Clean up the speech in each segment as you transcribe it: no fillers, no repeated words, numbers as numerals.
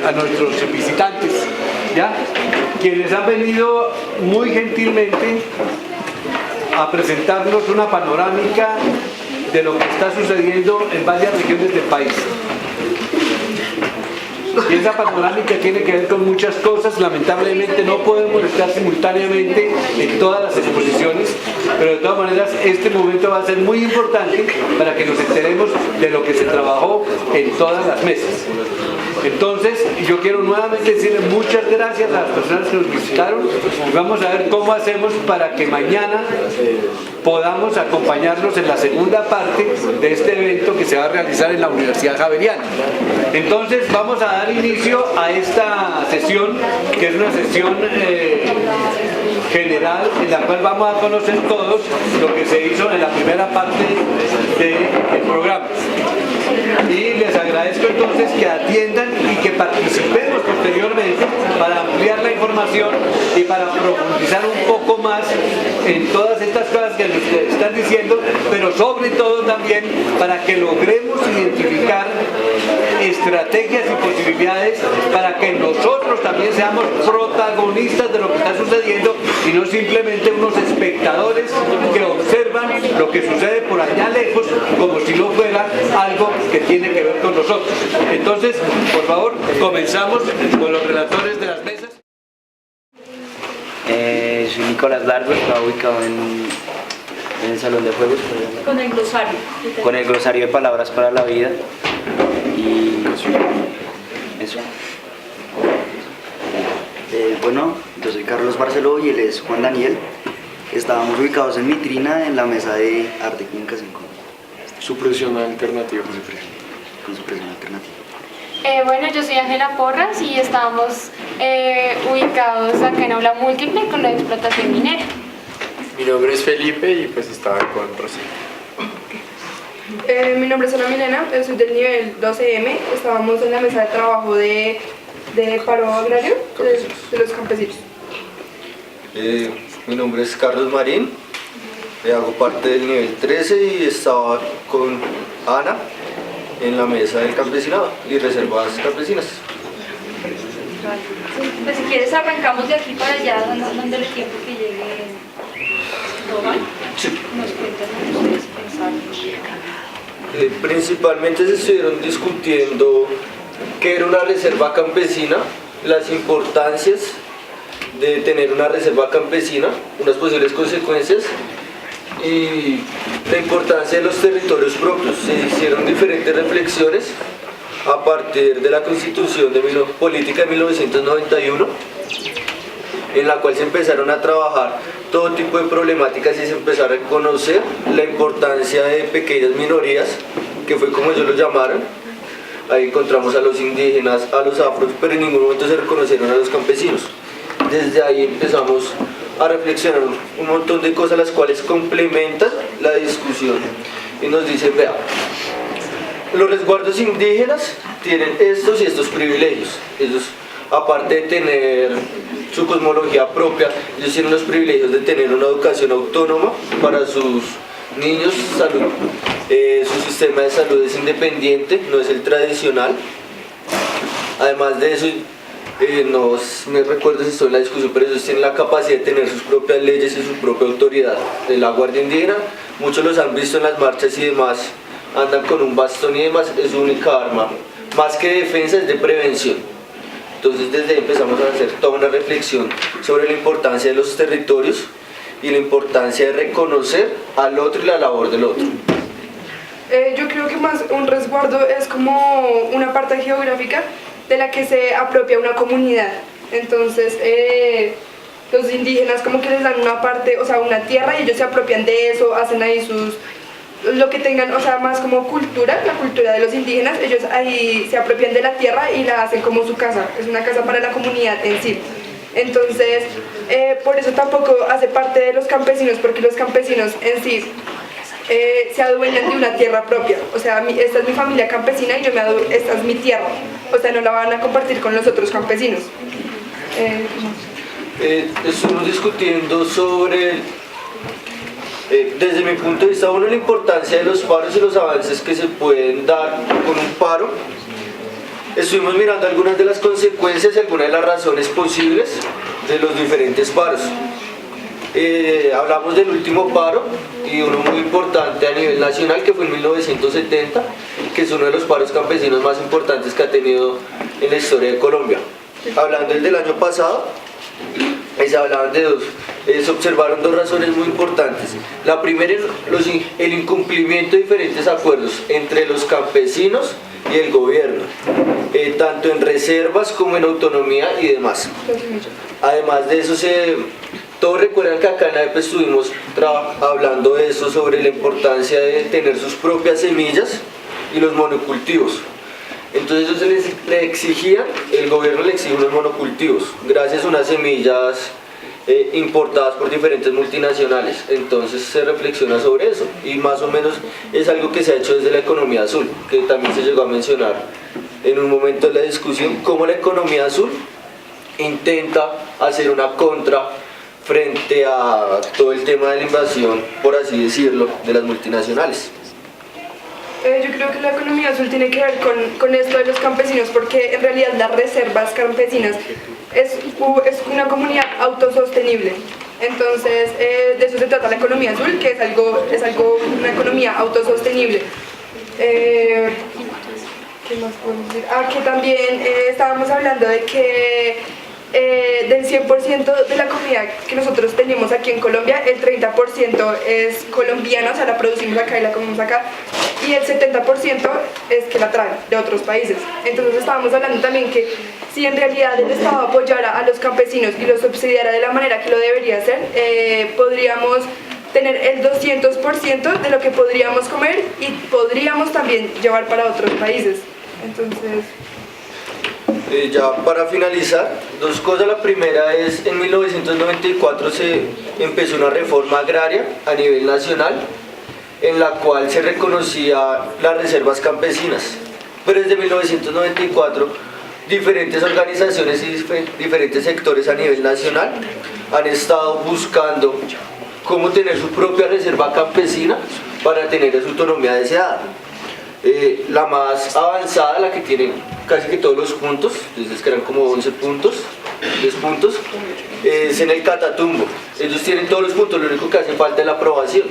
a nuestros visitantes, ¿ya? Quienes han venido muy gentilmente a presentarnos una panorámica de lo que está sucediendo en varias regiones del país. Y esa panorámica tiene que ver con muchas cosas. Lamentablemente no podemos estar simultáneamente en todas las exposiciones, pero de todas maneras este momento va a ser muy importante para que nos enteremos de lo que se trabajó en todas las mesas. Entonces, yo quiero nuevamente decirle muchas gracias a las personas que nos visitaron y vamos a ver cómo hacemos para que mañana podamos acompañarnos en la segunda parte de este evento que se va a realizar en la Universidad Javeriana. Entonces, vamos a dar inicio a esta sesión, que es una sesión general en la cual vamos a conocer todos lo que se hizo en la primera parte del programa. Y les agradezco entonces que atiendan y que participemos posteriormente para ampliar la información y para profundizar un poco más en todas estas cosas que nos están diciendo, pero sobre todo también para que logremos identificar estrategias y posibilidades para que nosotros también seamos protagonistas de lo que está sucediendo y no simplemente unos espectadores que observan lo que sucede por allá lejos como si no fuera algo que tiene que ver con nosotros. Entonces, por favor, comenzamos con los relatores de las mesas. Soy Nicolás Largo, estaba ubicado en el salón de juegos. Con el glosario. Con el glosario de palabras para la vida. Y eso. Bueno, yo soy Carlos Barceló y él es Juan Daniel. Estábamos ubicados en Mitrina en la mesa de arte y comunicación con supresión alternativa. Con supresión alternativa. Bueno, yo soy Ángela Porras y estamos ubicados acá en aula múltiple con la explotación minera. Mi nombre es Felipe y pues estaba con Rosita. Mi nombre es Ana Milena, soy del nivel 12M, estábamos en la mesa de trabajo de paro agrario de los campesinos. Mi nombre es Carlos Marín, hago parte del nivel 13 y estaba con Ana en la mesa del campesinado y reservas campesinas. Pues si quieres arrancamos de aquí para allá, dándole tiempo que llegue Román. Sí. Nos cuentan lo que ustedes pensaron. Principalmente se estuvieron discutiendo qué era una reserva campesina, las importancias de tener una reserva campesina, unas posibles consecuencias y la importancia de los territorios propios. Se hicieron diferentes reflexiones a partir de la Constitución Política de 1991, en la cual se empezaron a trabajar todo tipo de problemáticas y se empezó a reconocer la importancia de pequeñas minorías, que fue como ellos lo llamaron. Ahí encontramos a los indígenas, a los afros, pero en ningún momento se reconocieron a los campesinos. Desde ahí empezamos a reflexionar un montón de cosas las cuales complementan la discusión y nos dicen, vea, los resguardos indígenas tienen estos y estos privilegios. Ellos, aparte de tener su cosmología propia, ellos tienen los privilegios de tener una educación autónoma para sus niños, salud. Su sistema de salud es independiente, no es el tradicional. Además de eso, no me recuerdo si estoy en la discusión, pero ellos tienen la capacidad de tener sus propias leyes y su propia autoridad. De la Guardia Indígena, muchos los han visto en las marchas y demás, andan con un bastón y demás, es su única arma. Más que defensa, es de prevención. Entonces desde ahí empezamos a hacer toda una reflexión sobre la importancia de los territorios y la importancia de reconocer al otro y la labor del otro. Yo creo que más un resguardo es como una parte geográfica de la que se apropia una comunidad. Entonces los indígenas como que les dan una parte, o sea, una tierra, y ellos se apropian de eso, hacen ahí lo que tengan, o sea, más como cultura, la cultura de los indígenas. Ellos ahí se apropian de la tierra y la hacen como su casa, es una casa para la comunidad en sí. Entonces, por eso tampoco hace parte de los campesinos, porque los campesinos en sí se adueñan de una tierra propia. O sea, esta es mi familia campesina y esta es mi tierra. O sea, no la van a compartir con los otros campesinos. Estuvimos discutiendo sobre, desde mi punto de vista, la importancia de los paros y los avances que se pueden dar con un paro, estuvimos mirando algunas de las consecuencias y algunas de las razones posibles de los diferentes paros. Hablamos del último paro y uno muy importante a nivel nacional que fue en 1970, que es uno de los paros campesinos más importantes que ha tenido en la historia de Colombia. Hablando del año pasado, se hablaban de se observaron dos razones muy importantes. La primera es el incumplimiento de diferentes acuerdos entre los campesinos y el gobierno, tanto en reservas como en autonomía y demás. Además de eso, todos recuerdan que acá en la AEP estuvimos hablando de eso, sobre la importancia de tener sus propias semillas y los monocultivos. Entonces ellos le exigían, el gobierno le exige unos monocultivos, gracias a unas semillas importadas por diferentes multinacionales. Entonces se reflexiona sobre eso y más o menos es algo que se ha hecho desde la economía azul, que también se llegó a mencionar en un momento de la discusión, cómo la economía azul intenta hacer una contra frente a todo el tema de la invasión, por así decirlo, de las multinacionales. Yo creo que la economía azul tiene que ver con esto de los campesinos, porque en realidad las reservas campesinas es una comunidad autosostenible. Entonces, de eso se trata la economía azul, que es una economía autosostenible. ¿Qué más podemos decir? Que también estábamos hablando de que del 100% de la comida que nosotros tenemos aquí en Colombia, el 30% es colombiana, o sea, la producimos acá y la comemos acá, y el 70% es que la traen de otros países. Entonces estábamos hablando también que si en realidad el Estado apoyara a los campesinos y los subsidiara de la manera que lo debería hacer, podríamos tener el 200% de lo que podríamos comer y podríamos también llevar para otros países. Entonces... ya para finalizar, dos cosas. La primera es, en 1994 se empezó una reforma agraria a nivel nacional en la cual se reconocía las reservas campesinas, pero desde 1994 diferentes organizaciones y diferentes sectores a nivel nacional han estado buscando cómo tener su propia reserva campesina para tener su autonomía deseada. La más avanzada, la que tiene casi que todos los puntos, entonces que eran como 11 puntos, 10 puntos, es en el Catatumbo. Ellos tienen todos los puntos, lo único que hace falta es la aprobación.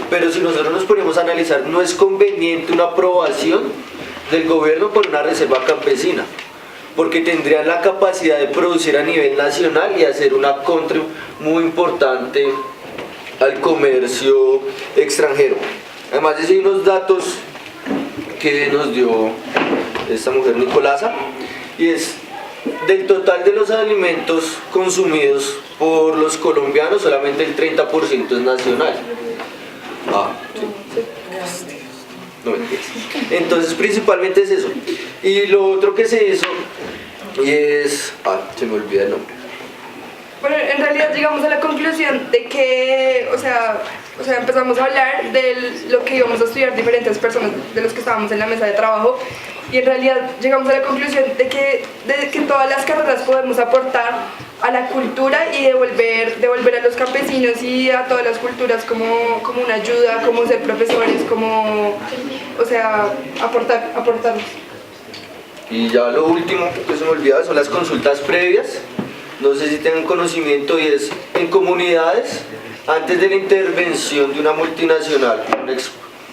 Pero si nosotros nos ponemos a analizar, no es conveniente una aprobación del gobierno por una reserva campesina, porque tendrían la capacidad de producir a nivel nacional y hacer una contra muy importante al comercio extranjero. Además de eso, hay unos datos que nos dio esta mujer Nicolasa, y es del total de los alimentos consumidos por los colombianos, solamente el 30% es nacional. Sí. No, entonces principalmente es eso. Y lo otro que se hizo y es... se me olvida el nombre. Bueno, en realidad llegamos a la conclusión de que, o sea, empezamos a hablar de lo que íbamos a estudiar diferentes personas de los que estábamos en la mesa de trabajo, y en realidad llegamos a la conclusión de que todas las carreras podemos aportar a la cultura y devolver a los campesinos y a todas las culturas como una ayuda, como ser profesores, aportarnos. Y ya lo último que se me olvidaba son las consultas previas. No sé si tengan conocimiento, y es en comunidades, antes de la intervención de una multinacional, una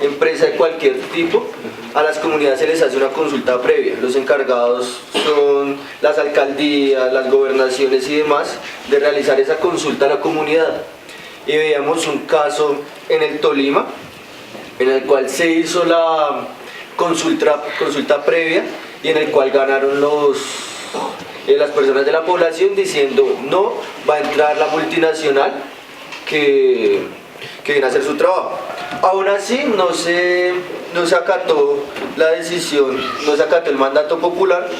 empresa de cualquier tipo, a las comunidades se les hace una consulta previa. Los encargados son las alcaldías, las gobernaciones y demás, de realizar esa consulta a la comunidad. Y veíamos un caso en el Tolima, en el cual se hizo la consulta previa y en el cual ganaron las personas de la población diciendo no va a entrar la multinacional que viene a hacer su trabajo. Aún así no se acató la decisión, no se acató el mandato popular,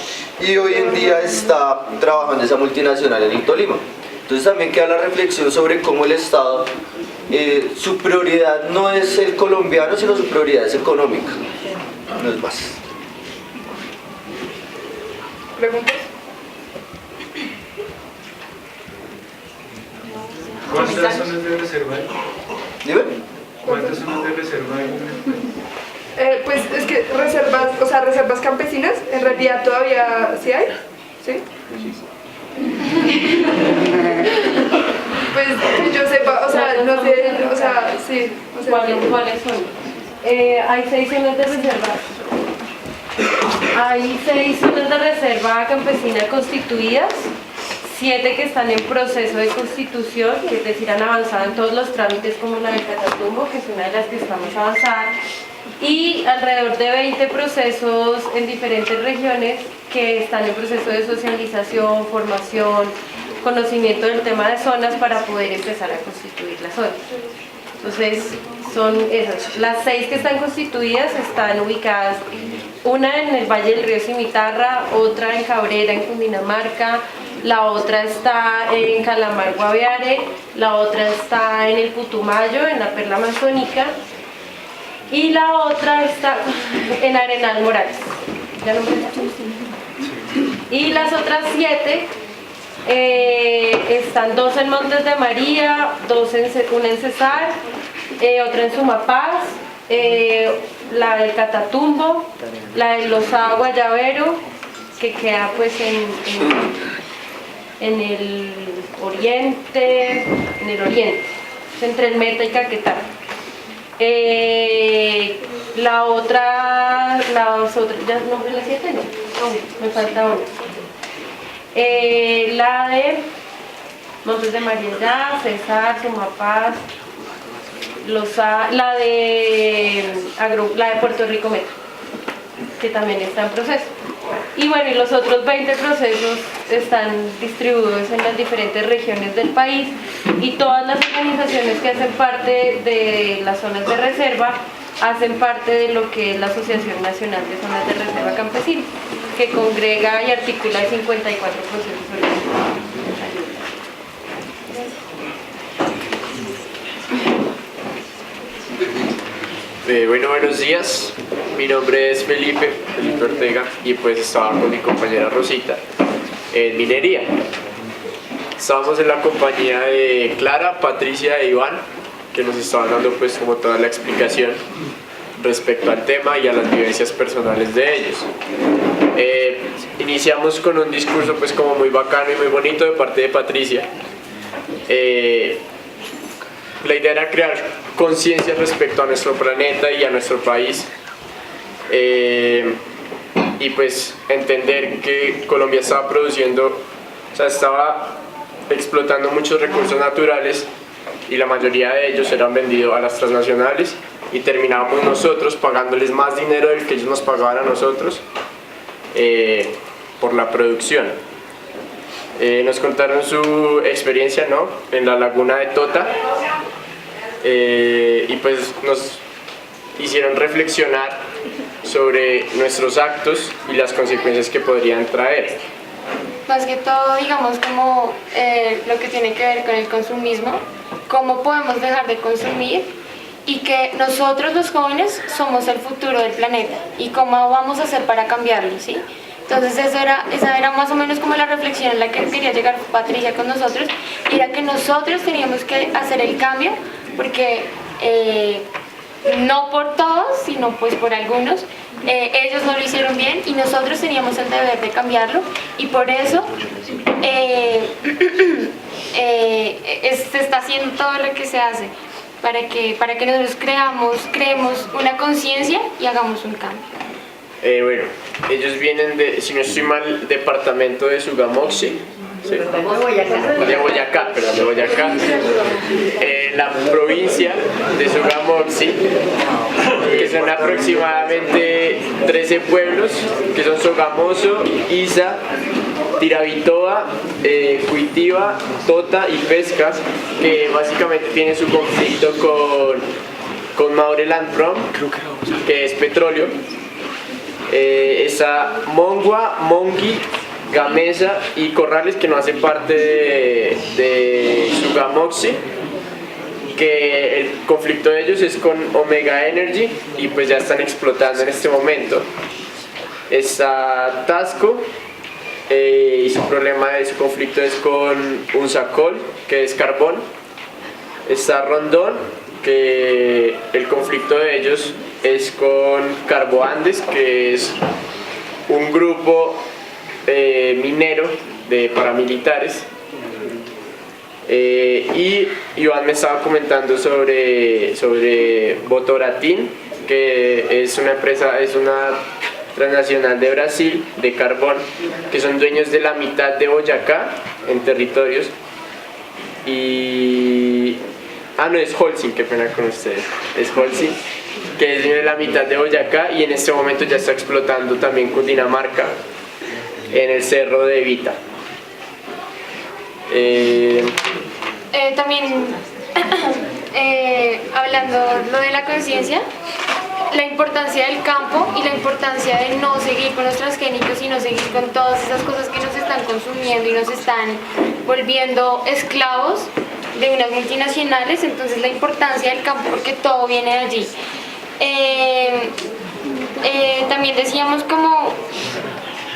y hoy en día está trabajando esa multinacional en el Tolima. Entonces también queda la reflexión sobre cómo el Estado, su prioridad no es el colombiano, sino su prioridad es económica, no es más. ¿Preguntas? ¿Cuántas zonas de reserva hay? ¿Dime? ¿Cuántas zonas de reserva hay? Pues es que reservas, o sea, reservas campesinas, en realidad todavía sí hay, ¿sí? Pues que yo sepa, o sea, no sé, o sea, sí. O sea, ¿Cuáles son? Hay 6 zonas de reserva. Hay 6 zonas de reserva campesina constituidas, 7 que están en proceso de constitución, que es decir, han avanzado en todos los trámites como la del Catatumbo, que es una de las que estamos avanzando, y alrededor de 20 procesos en diferentes regiones que están en proceso de socialización, formación, conocimiento del tema de zonas para poder empezar a constituir las zonas. Entonces, son esas. Las 6 que están constituidas están ubicadas, una en el Valle del Río Cimitarra, otra en Cabrera, en Cundinamarca, la otra está en Calamar, Guaviare, la otra está en el Putumayo, en la Perla Amazónica, y la otra está en Arenal Morales. ¿Ya lo y las otras 7 están 2 en Montes de María, una en Cesar, otra en Sumapaz, la del Catatumbo, la de Lozada Guayabero, que queda pues en el oriente, entre el Meta y Caquetá. Las otras, ¿ya nombré las 7? No, me falta una. La de Montes de María, ya, Cesar, Sumapaz, la de Puerto Rico Meta, que también está en proceso. Y bueno, y los otros 20 procesos están distribuidos en las diferentes regiones del país, y todas las organizaciones que hacen parte de las zonas de reserva hacen parte de lo que es la Asociación Nacional de Zonas de Reserva Campesina, que congrega y articula 54 procesos organizados. Bueno, buenos días. Mi nombre es Felipe Ortega, y pues estaba con mi compañera Rosita en minería. Estábamos en la compañía de Clara, Patricia e Iván, que nos estaban dando pues como toda la explicación respecto al tema y a las vivencias personales de ellos. Iniciamos con un discurso pues como muy bacano y muy bonito de parte de Patricia. La idea era crear conciencia respecto a nuestro planeta y a nuestro país, y pues entender que Colombia estaba produciendo, o sea, estaba explotando muchos recursos naturales, y la mayoría de ellos eran vendidos a las transnacionales, y terminábamos nosotros pagándoles más dinero del que ellos nos pagaban a nosotros por la producción. Nos contaron su experiencia, ¿no?, en la laguna de Tota, y pues nos hicieron reflexionar sobre nuestros actos y las consecuencias que podrían traer. Más que todo, digamos, como lo que tiene que ver con el consumismo, cómo podemos dejar de consumir, y que nosotros los jóvenes somos el futuro del planeta, y cómo vamos a hacer para cambiarlo, ¿sí? Entonces esa era más o menos como la reflexión en la que quería llegar Patricia con nosotros, y era que nosotros teníamos que hacer el cambio, porque no por todos, sino pues por algunos, ellos no lo hicieron bien, y nosotros teníamos el deber de cambiarlo, y por eso se está haciendo todo lo que se hace para que nosotros creemos una conciencia y hagamos un cambio. Bueno, ellos vienen de, si no estoy mal, departamento de Sogamoxi, ¿sí? De Boyacá, la provincia de Sogamoxi, que son aproximadamente 13 pueblos, que son Sogamoso, Isa, Tiravitoa, Cuitiva, Tota y Pescas, que básicamente tienen su conflicto con Maureland Prom, que es petróleo. Está Mongua, Mongi, Gamesa y Corrales, que no hace parte de Sogamoxi, que el conflicto de ellos es con Omega Energy, y pues ya están explotando en este momento. Está Tasco, y su problema de su conflicto es con Unsacol, que es carbón. Está Rondón, que el conflicto de ellos es con Carboandes, que es un grupo minero de paramilitares. Y Iván me estaba comentando sobre Votorantim, que es una empresa, es una transnacional de Brasil de carbón, que son dueños de la mitad de Boyacá en territorios. Y no, es Holcim, qué pena con ustedes, es Holcim, que es de la mitad de Boyacá, y en este momento ya está explotando también Cundinamarca en el cerro de Evita. También hablando lo de la conciencia, la importancia del campo y la importancia de no seguir con los transgénicos y no seguir con todas esas cosas que nos están consumiendo y nos están volviendo esclavos de unas multinacionales. Entonces la importancia del campo, porque todo viene de allí. También decíamos como,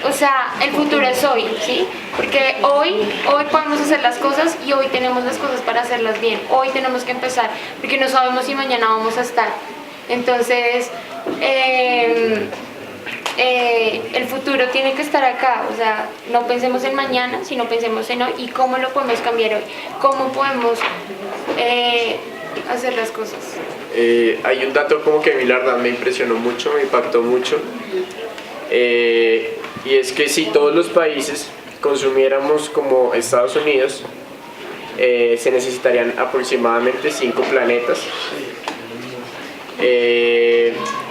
o sea, el futuro es hoy, ¿sí? Porque hoy podemos hacer las cosas y hoy tenemos las cosas para hacerlas bien. Hoy tenemos que empezar, porque no sabemos si mañana vamos a estar. Entonces, el futuro tiene que estar acá, o sea, no pensemos en mañana, sino pensemos en hoy y cómo lo podemos cambiar hoy, cómo podemos hacer las cosas. Hay un dato como que a mí la verdad me impresionó mucho, me impactó mucho, y es que si todos los países consumiéramos como Estados Unidos, se necesitarían aproximadamente 5 planetas.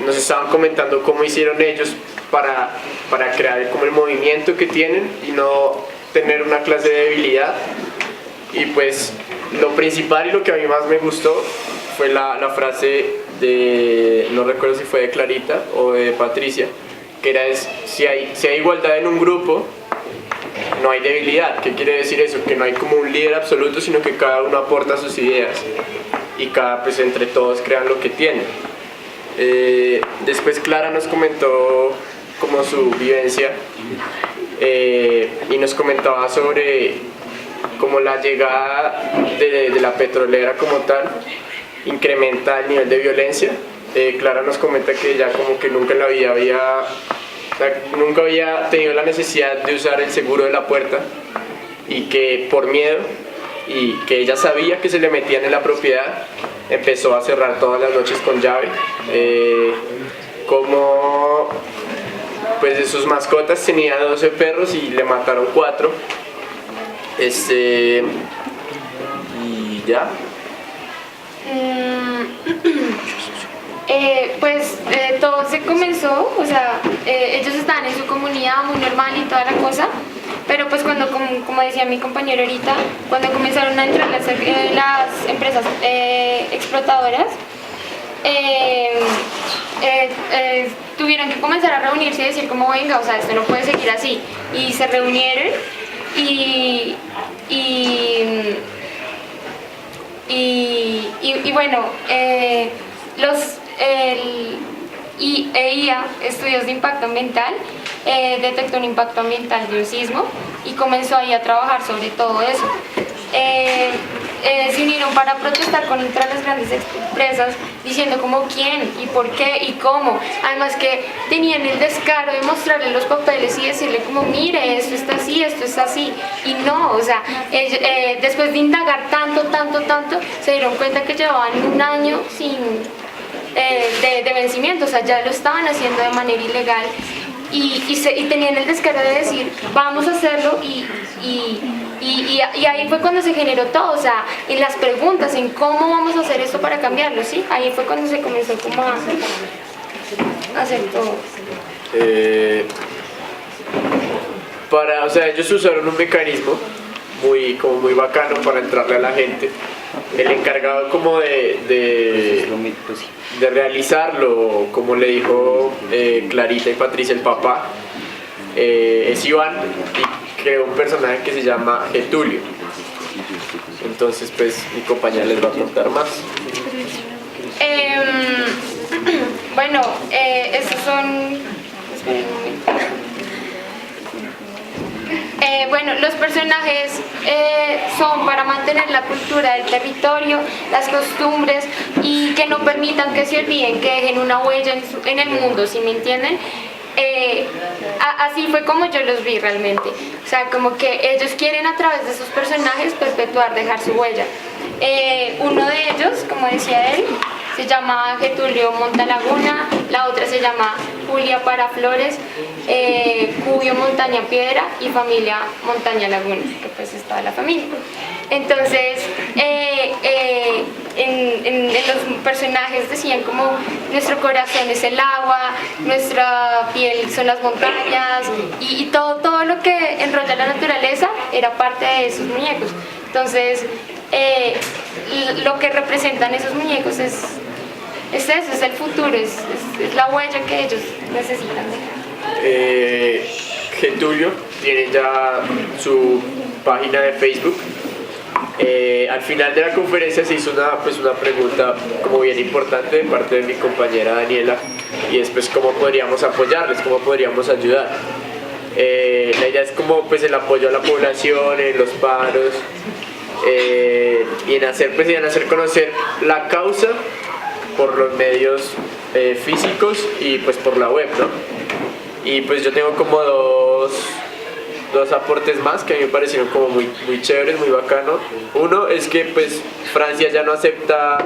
Nos estaban comentando cómo hicieron ellos para crear como el movimiento que tienen y no tener una clase de debilidad. Y pues lo principal y lo que a mí más me gustó fue la frase de, no recuerdo si fue de Clarita o de Patricia, que era si hay igualdad en un grupo, no hay debilidad. ¿Qué quiere decir eso? Que no hay como un líder absoluto, sino que cada uno aporta sus ideas y pues entre todos crean lo que tienen. Después Clara nos comentó como su vivencia, y nos comentaba sobre como la llegada de la petrolera como tal incrementa el nivel de violencia. Clara nos comenta que ella como que nunca en la vida nunca había tenido la necesidad de usar el seguro de la puerta, y que por miedo, y que ella sabía que se le metían en la propiedad, empezó a cerrar todas las noches con llave. Como pues de sus mascotas tenía 12 perros y le mataron 4. Y ya. Todo se comenzó, o sea, ellos estaban en su comunidad muy normal y toda la cosa, pero pues cuando, como decía mi compañero ahorita, cuando comenzaron a entrar las empresas explotadoras, tuvieron que comenzar a reunirse y decir como venga, o sea, esto no puede seguir así, y se reunieron y bueno, EIA, Estudios de Impacto Ambiental, detectó un impacto ambiental de un sismo y comenzó ahí a trabajar sobre todo eso. Se unieron para protestar contra las grandes empresas, diciendo como quién y por qué y cómo. Además que tenían el descaro de mostrarle los papeles y decirle como mire, esto está así, esto está así. Y no, o sea, después de indagar tanto, se dieron cuenta que llevaban un año sin de vencimiento, o sea, ya lo estaban haciendo de manera ilegal. Y tenían el descaro de decir vamos a hacerlo y ahí fue cuando se generó todo, o sea, en las preguntas, en cómo vamos a hacer esto para cambiarlo, ¿sí? Ahí fue cuando se comenzó como a hacer todo. O sea, ellos usaron un mecanismo muy bacano para entrarle a la gente. El encargado como de realizarlo, como le dijo Clarita y Patricia, el papá, es Iván, y creó un personaje que se llama Getulio. Entonces pues mi compañera les va a contar más. Bueno, estos son... Esperen un momento. Bueno, los personajes son para mantener la cultura del territorio, las costumbres y que no permitan que se olviden, que dejen una huella en el mundo, ¿sí me entienden? Así fue como yo los vi realmente, o sea, como que ellos quieren a través de sus personajes perpetuar, dejar su huella. Uno de ellos, como decía él, se llama Getulio Montalaguna, la otra se llama Julia Paraflores, Cubio Montaña Piedra y Familia Montaña Laguna, que pues es toda la familia. Entonces, en los personajes decían como nuestro corazón es el agua, nuestra piel son las montañas y todo lo que enrolla la naturaleza era parte de esos muñecos. Entonces, lo que representan esos muñecos es eso, es el futuro, es la huella que ellos necesitan dejar. Getulio tiene ya su página de Facebook. Al final de la conferencia se hizo una pregunta como bien importante de parte de mi compañera Daniela, y es pues cómo podríamos apoyarles, cómo podríamos ayudar. La idea es como pues el apoyo a la población, en los paros, y en hacer conocer la causa por los medios físicos y pues por la web, ¿no? Y pues yo tengo como dos aportes más que a mí me parecieron como muy chéveres, muy bacano. Uno es que pues Francia ya no acepta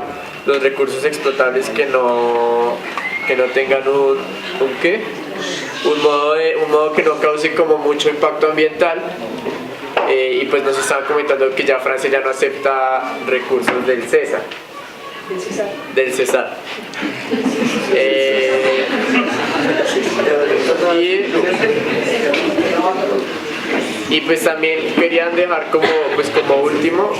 los recursos explotables que no tengan un modo que no cause como mucho impacto ambiental. Y pues nos estaban comentando que ya Francia ya no acepta recursos del César. Del César. Y pues también querían dejar como último,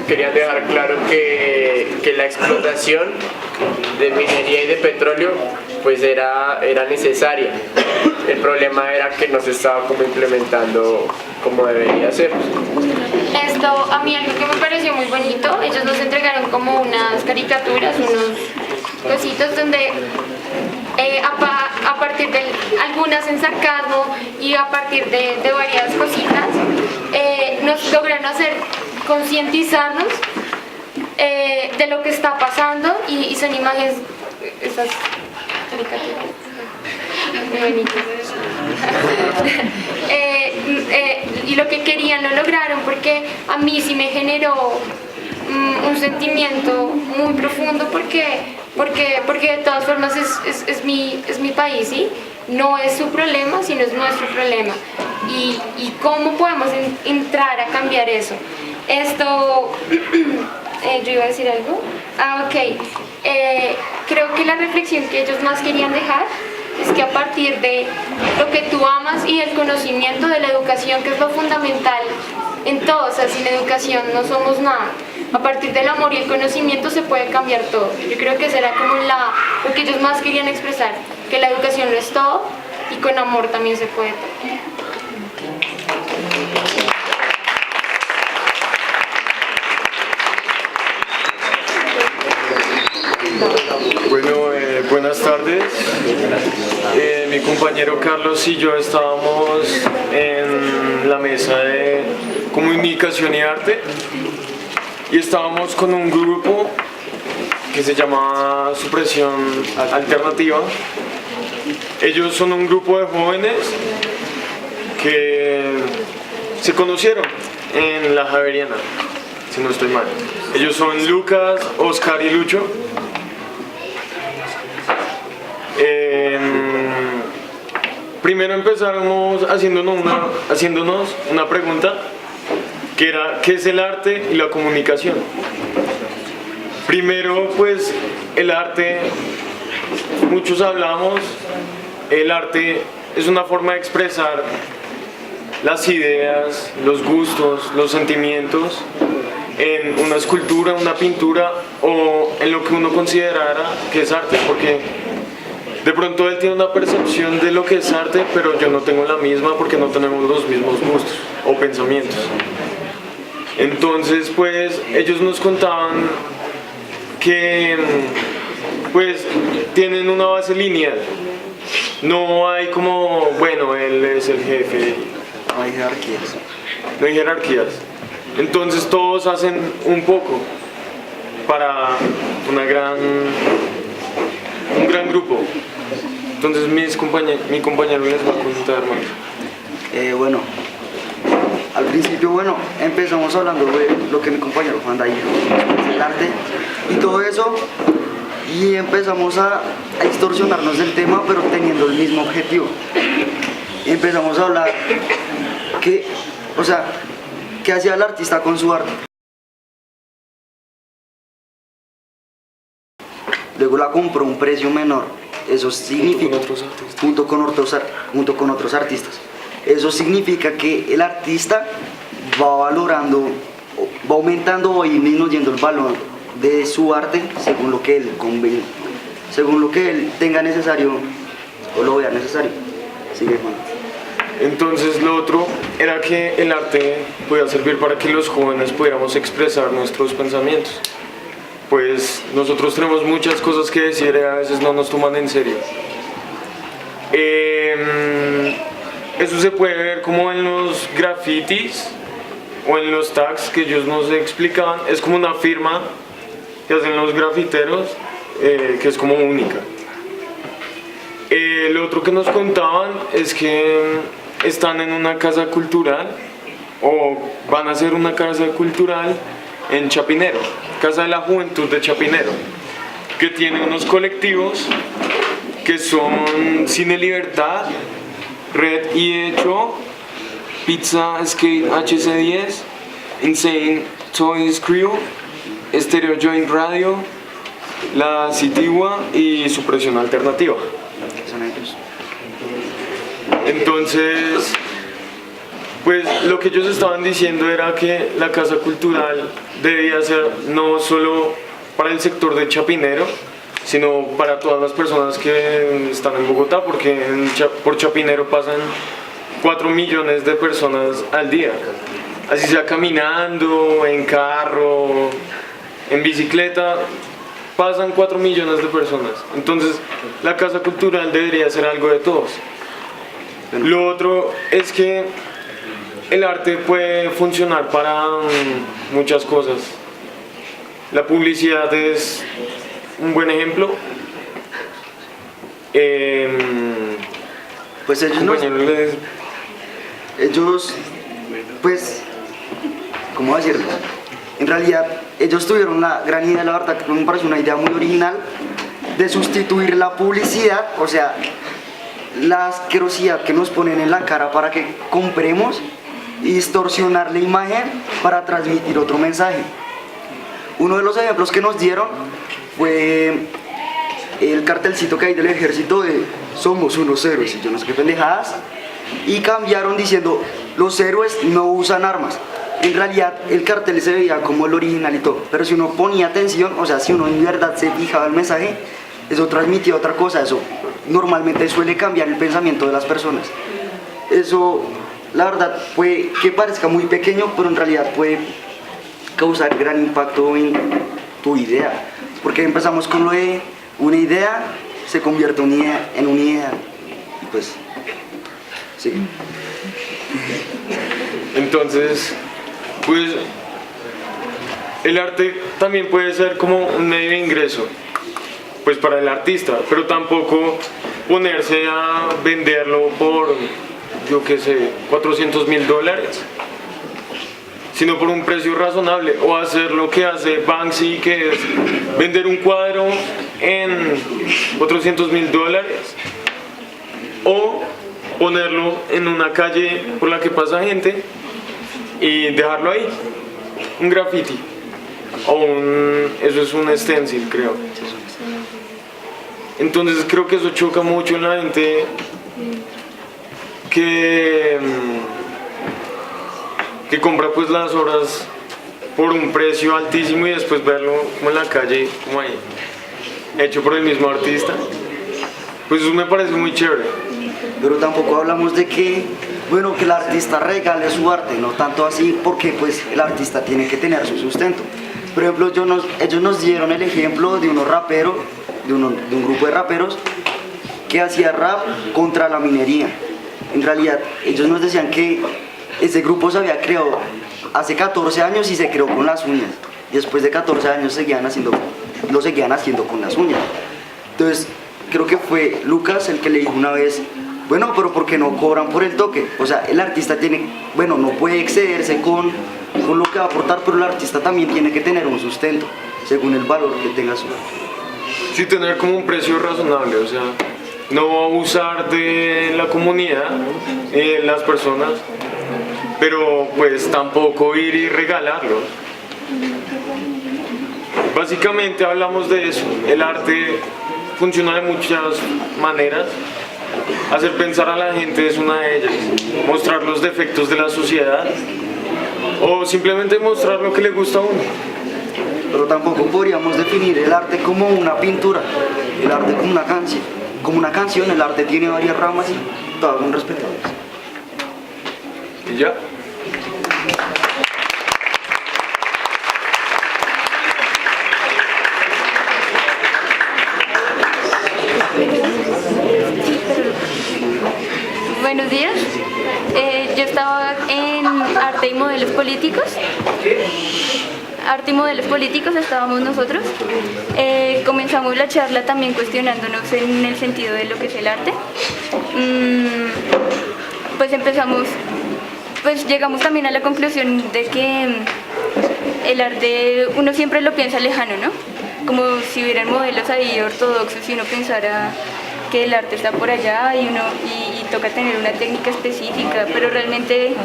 querían dejar claro que la explotación de minería y de petróleo pues era necesaria. El problema era que no se estaba como implementando como debería ser. Esto, a mí algo que me pareció muy bonito, ellos nos entregaron como unas caricaturas, unos cositos donde a partir de algunas en sarcasmo y a partir de varias cositas, nos lograron hacer concientizarnos de lo que está pasando y son imágenes, esas caricaturas muy bonitas. Y lo que querían lo lograron, porque a mí sí me generó un sentimiento muy profundo, porque de todas formas es mi país, ¿sí? No es su problema, sino es nuestro problema. Y cómo podemos entrar a cambiar eso. Esto, yo iba a decir algo. Ok. Creo que la reflexión que ellos más querían dejar es que a partir de lo que tú amas y el conocimiento de la educación, que es lo fundamental en todo, o sea, sin educación no somos nada. A partir del amor y el conocimiento se puede cambiar todo. Yo creo que será como lo que ellos más querían expresar, que la educación lo es todo y con amor también se puede todo. Bueno, buenas tardes. Mi compañero Carlos y yo estábamos en la mesa de comunicación y arte y estábamos con un grupo que se llama Supresión Alternativa. Ellos son un grupo de jóvenes que se conocieron en la Javeriana, si no estoy mal. Ellos son Lucas, Oscar y Lucho. Primero empezamos haciéndonos una pregunta, que era ¿qué es el arte y la comunicación? Primero, pues el arte, muchos hablamos, el arte es una forma de expresar las ideas, los gustos, los sentimientos en una escultura, una pintura o en lo que uno considerara que es arte, porque de pronto él tiene una percepción de lo que es arte, pero yo no tengo la misma porque no tenemos los mismos gustos o pensamientos. Entonces, pues, ellos nos contaban que, pues, tienen una base lineal. No hay como, bueno, él es el jefe. No hay jerarquías. No hay jerarquías. Entonces, todos hacen un poco para un gran grupo. Entonces mi compañero les va a contar más. Bueno, al principio, bueno, empezamos hablando de lo que mi compañero Juan dijo, el arte y todo eso, y empezamos a distorsionarnos del tema, pero teniendo el mismo objetivo. Y empezamos a hablar qué hacía el artista con su arte. Luego la compró a un precio menor. Eso significa, junto con otros artistas. Eso significa que el artista va valorando, va aumentando o disminuyendo el valor de su arte según lo que él convenga, según lo que él tenga necesario o lo vea necesario. Sigue, Juan. Entonces lo otro era que el arte podía servir para que los jóvenes pudiéramos expresar nuestros pensamientos. Pues nosotros tenemos muchas cosas que decir y a veces no nos toman en serio. Eso se puede ver como en los grafitis o en los tags que ellos nos explicaban. Es como una firma que hacen los grafiteros, que es como única. Lo otro que nos contaban es que están en una casa cultural o van a hacer una casa cultural en Chapinero, Casa de la Juventud de Chapinero, que tiene unos colectivos que son Cine Libertad, Red IE8, Pizza Skate HC10, Insane Toys Crew, Stereo Joint Radio, La Citigua y Supresión Alternativa. Son ellos. Entonces, pues lo que ellos estaban diciendo era que la casa cultural debía ser no solo para el sector de Chapinero, sino para todas las personas que están en Bogotá, porque por Chapinero pasan 4 millones de personas al día. Así sea caminando, en carro, en bicicleta, pasan 4 millones de personas. Entonces, la casa cultural debería ser algo de todos. Lo otro es que el arte puede funcionar para muchas cosas. La publicidad es un buen ejemplo. Pues ellos, pues, ¿cómo decirlo? En realidad, ellos tuvieron la gran idea, la verdad, que me parece una idea muy original, de sustituir la publicidad, o sea, la asquerosidad que nos ponen en la cara para que compremos, y distorsionar la imagen para transmitir otro mensaje. Uno de los ejemplos que nos dieron fue el cartelcito que hay del ejército de somos unos héroes y yo no sé qué pendejadas, y cambiaron diciendo los héroes no usan armas. En realidad el cartel se veía como el original y todo, pero si uno ponía atención, o sea, si uno en verdad se fijaba el mensaje, eso transmitía otra cosa. Eso normalmente suele cambiar el pensamiento de las personas. Eso, la verdad, puede que parezca muy pequeño, pero en realidad puede causar gran impacto en tu idea, porque empezamos con lo de una idea, se convierte en una idea, y pues, sí. Entonces, pues, el arte también puede ser como un medio de ingreso, pues para el artista, pero tampoco ponerse a venderlo por, yo qué sé, $400,000, sino por un precio razonable, o hacer lo que hace Banksy, que es vender un cuadro en $400,000, o ponerlo en una calle por la que pasa gente y dejarlo ahí, un graffiti, o eso es un stencil, creo. Entonces creo que eso choca mucho en la gente que compra pues las obras por un precio altísimo y después verlo como en la calle, como ahí, hecho por el mismo artista. Pues eso me parece muy chévere. Pero tampoco hablamos de que, bueno, que el artista regale su arte, no tanto así, porque pues el artista tiene que tener su sustento. Por ejemplo, ellos nos dieron el ejemplo de unos raperos, de un grupo de raperos que hacía rap contra la minería. En realidad, ellos nos decían que ese grupo se había creado hace 14 años y se creó con las uñas. Y después de 14 años seguían haciendo lo seguían haciendo con las uñas. Entonces, creo que fue Lucas el que le dijo una vez, bueno, pero ¿por qué no cobran por el toque? O sea, el artista tiene, bueno, no puede excederse con lo que va a aportar, pero el artista también tiene que tener un sustento, según el valor que tenga su arte. Sí, tener como un precio razonable, o sea, no abusar de la comunidad, las personas, pero pues tampoco ir y regalarlo. Básicamente hablamos de eso, el arte funciona de muchas maneras. Hacer pensar a la gente es una de ellas, mostrar los defectos de la sociedad o simplemente mostrar lo que le gusta a uno. Pero tampoco podríamos definir el arte como una pintura, el arte como una canción. Como una canción, el arte tiene varias ramas y todas son respetables. ¿Y ya? Buenos días. Yo estaba en Arte y Modelos Políticos. Arte y Modelos Políticos estábamos nosotros. Comenzamos la charla también cuestionándonos en el sentido de lo que es el arte. Pues llegamos también a la conclusión de que el arte uno siempre lo piensa lejano, ¿no? Como si hubieran modelos ahí ortodoxos y uno pensara que el arte está por allá y toca tener una técnica específica, pero realmente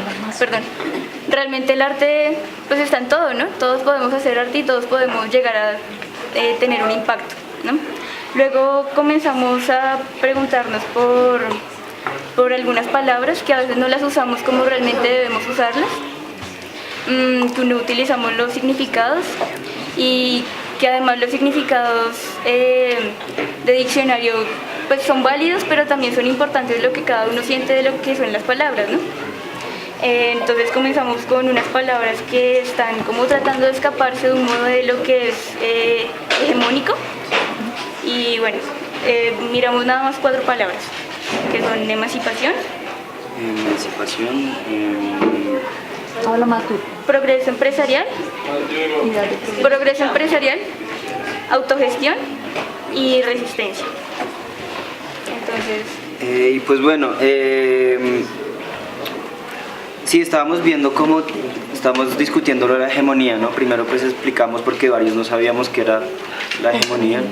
el arte pues está en todo, ¿no? Todos podemos hacer arte y todos podemos llegar a tener un impacto, ¿no? Luego comenzamos a preguntarnos por algunas palabras que a veces no las usamos como realmente debemos usarlas, que no utilizamos los significados y que además los significados de diccionario pues son válidos, pero también son importantes lo que cada uno siente de lo que son las palabras, ¿no? Entonces comenzamos con unas palabras que están como tratando de escaparse de un modelo que es hegemónico y bueno, miramos nada más 4 palabras que son emancipación, habla más tú. Progreso empresarial, autogestión y resistencia. Entonces, y pues bueno, sí, estábamos viendo cómo estamos discutiendo lo de la hegemonía, ¿no? Primero pues explicamos porque varios no sabíamos qué era la hegemonía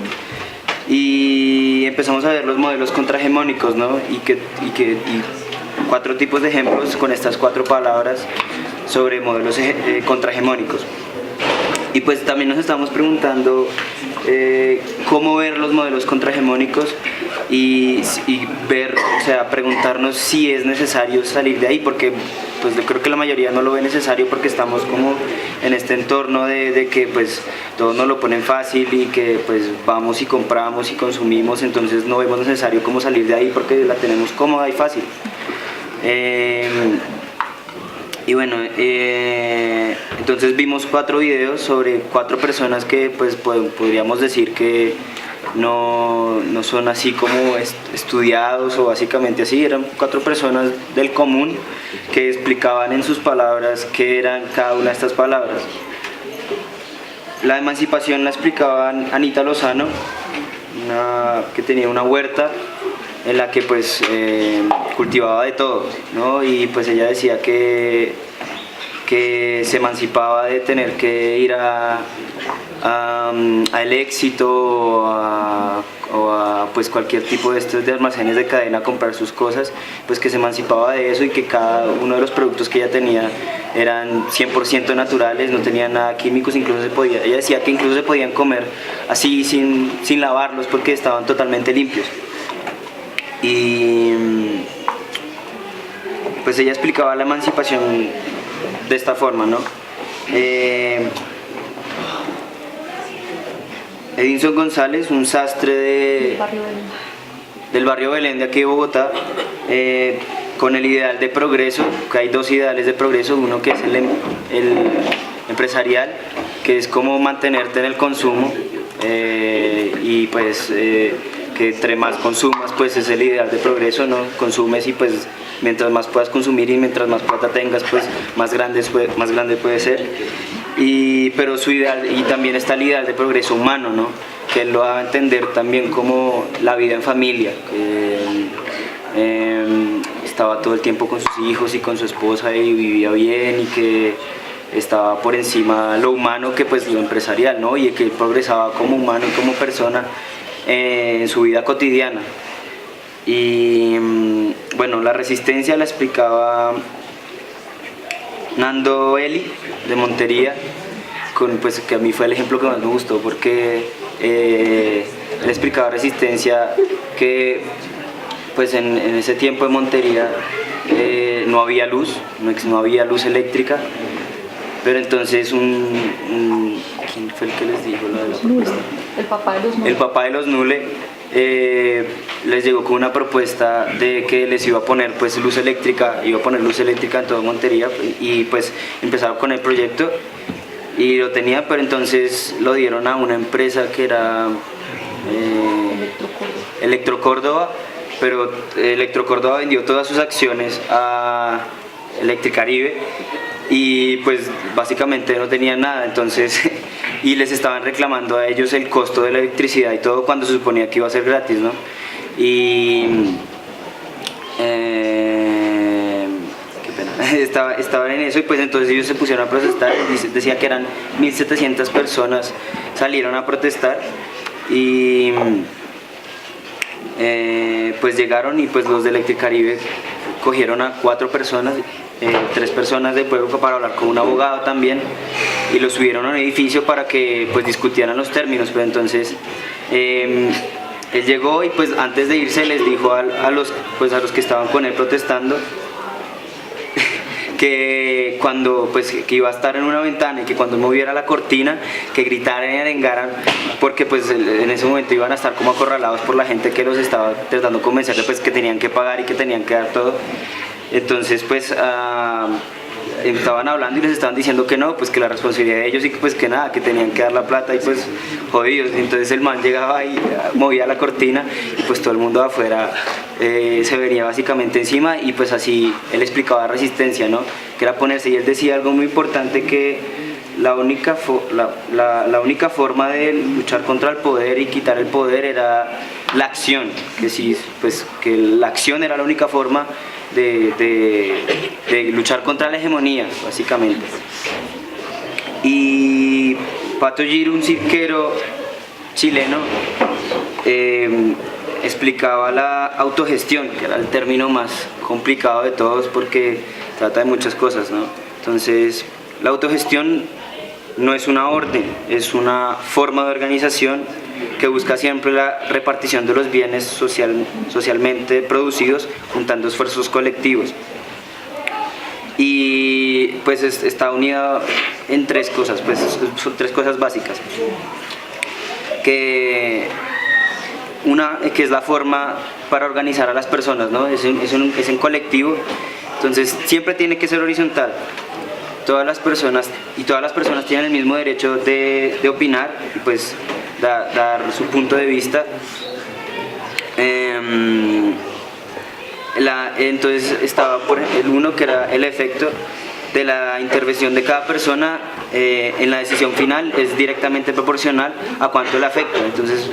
y empezamos a ver los modelos contrahegemónicos, ¿no? Y 4 tipos de ejemplos con estas 4 palabras sobre modelos contrahegemónicos. Y pues también nos estamos preguntando cómo ver los modelos contrahegemónicos y ver, o sea, preguntarnos si es necesario salir de ahí, porque pues yo creo que la mayoría no lo ve necesario porque estamos como en este entorno de que pues todos nos lo ponen fácil y que pues vamos y compramos y consumimos, entonces no vemos necesario como salir de ahí porque la tenemos cómoda y fácil. Y bueno, entonces vimos 4 videos sobre 4 personas que pues podríamos decir que no son así como estudiados o básicamente así, eran 4 personas del común que explicaban en sus palabras qué eran cada una de estas palabras. La emancipación la explicaba Anita Lozano, que tenía una huerta en la que pues cultivaba de todo, ¿no? Y pues ella decía que se emancipaba de tener que ir al Éxito o a pues cualquier tipo de estos de almacenes de cadena a comprar sus cosas, pues que se emancipaba de eso y que cada uno de los productos que ella tenía eran 100% naturales, no tenían nada químicos, incluso ella decía que incluso se podían comer así sin lavarlos porque estaban totalmente limpios. Y pues ella explicaba la emancipación de esta forma, ¿no? Edinson González, un sastre del barrio Belén de aquí de Bogotá, con el ideal de progreso, que hay 2 ideales de progreso, uno que es el empresarial, que es como mantenerte en el consumo y pues que entre más consumas pues es el ideal de progreso, ¿no? Consumes y pues mientras más puedas consumir y mientras más plata tengas pues más grande puede ser. pero su ideal, y también está el ideal de progreso humano, ¿no? Que él lo va a entender también como la vida en familia, que estaba todo el tiempo con sus hijos y con su esposa y vivía bien, y que estaba por encima lo humano que pues lo empresarial, ¿no? Y que él progresaba como humano y como persona en su vida cotidiana. Y bueno, la resistencia la explicaba Nando Eli de Montería, pues, que a mí fue el ejemplo que más me gustó, porque él explicaba resistencia que pues en ese tiempo en Montería no había luz, no había luz eléctrica, pero entonces ¿quién fue el que les dijo lo de la propuesta? El papá de los Nule. El papá de los Nule les llegó con una propuesta de que les iba a poner pues luz eléctrica en toda Montería, y pues empezaron con el proyecto y lo tenía, pero entonces lo dieron a una empresa que era Electrocórdoba, pero Electrocórdoba vendió todas sus acciones a Electricaribe y pues básicamente no tenían nada, entonces y les estaban reclamando a ellos el costo de la electricidad y todo cuando se suponía que iba a ser gratis, ¿no? Y qué pena, estaban en eso, y pues entonces ellos se pusieron a protestar. Decía que eran 1.700 personas salieron a protestar, y pues llegaron, y pues los de Electricaribe cogieron a 4 personas, 3 personas del pueblo para hablar con un abogado también, y los subieron a un edificio para que pues discutieran los términos. Pero entonces él llegó, y pues antes de irse les dijo a los que estaban con él protestando que cuando pues que iba a estar en una ventana, y que cuando moviera la cortina que gritaran y arengaran, porque pues en ese momento iban a estar como acorralados por la gente que los estaba tratando de convencer de pues que tenían que pagar y que tenían que dar todo. Entonces pues estaban hablando y les estaban diciendo que no, pues que la responsabilidad de ellos, y que pues que nada, que tenían que dar la plata, y pues jodidos. Entonces el man llegaba y movía la cortina, y pues todo el mundo de afuera se venía básicamente encima, y pues así él explicaba resistencia, ¿no? Que era ponerse, y él decía algo muy importante, que la única forma de luchar contra el poder y quitar el poder era la acción, que sí, pues que la acción era la única forma de luchar contra la hegemonía, básicamente. Y Pato Giro, un cirquero chileno, explicaba la autogestión, que era el término más complicado de todos porque trata de muchas cosas, ¿no? Entonces, la autogestión no es una orden, es una forma de organización que busca siempre la repartición de los bienes socialmente producidos, juntando esfuerzos colectivos. Y pues está unida en 3 cosas, pues son 3 cosas básicas. Una que es la forma para organizar a las personas, ¿no? Es en colectivo, entonces siempre tiene que ser horizontal. Todas las personas tienen el mismo derecho de opinar y pues dar su punto de vista. Entonces estaba por el uno, que era el efecto de la intervención de cada persona en la decisión final, es directamente proporcional a cuánto le afecta. Entonces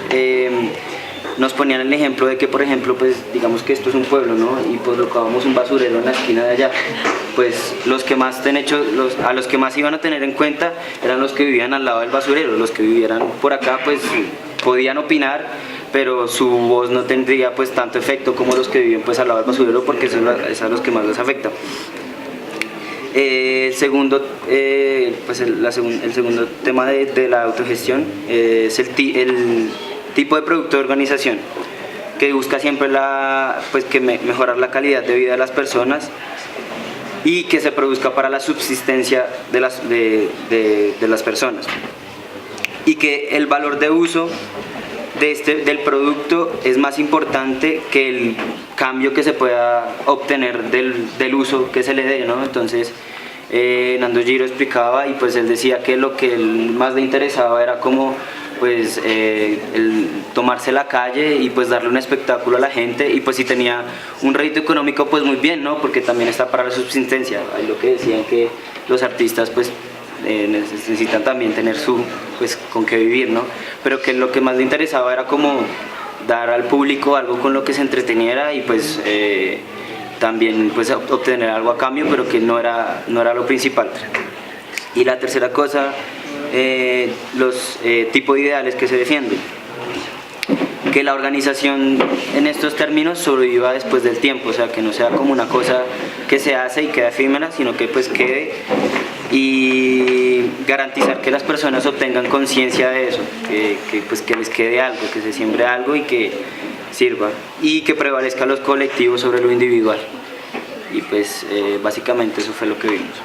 nos ponían el ejemplo de que, por ejemplo, pues digamos que esto es un pueblo, ¿no? Y pues colocábamos un basurero en la esquina de allá, pues a los que más iban a tener en cuenta eran los que vivían al lado del basurero. Los que vivieran por acá pues podían opinar, pero su voz no tendría pues tanto efecto como los que viven pues al lado del basurero, porque es a los que más les afecta. El segundo tema de la autogestión es el tipo de producto de organización, que busca siempre mejorar la calidad de vida de las personas y que se produzca para la subsistencia de las personas, y que el valor de uso del producto es más importante que el cambio que se pueda obtener del uso que se le dé, ¿no? Entonces Nando Giro explicaba, y pues él decía que lo que más le interesaba era como pues el tomarse la calle y pues darle un espectáculo a la gente, y pues si tenía un rédito económico pues muy bien, ¿no? Porque también está para la subsistencia. Hay lo que decían, que los artistas pues necesitan también tener pues con qué vivir, ¿no? Pero que lo que más le interesaba era como dar al público algo con lo que se entreteniera y pues también pues obtener algo a cambio, pero que no era lo principal. Y la tercera cosa, los tipos de ideales que se defienden. Que la organización en estos términos sobreviva después del tiempo, o sea, que no sea como una cosa que se hace y queda efímera, sino que pues quede, y garantizar que las personas obtengan conciencia de eso, pues que les quede algo, que se siembre algo y que sirva, y que prevalezca los colectivos sobre lo individual. Y pues básicamente eso fue lo que vimos.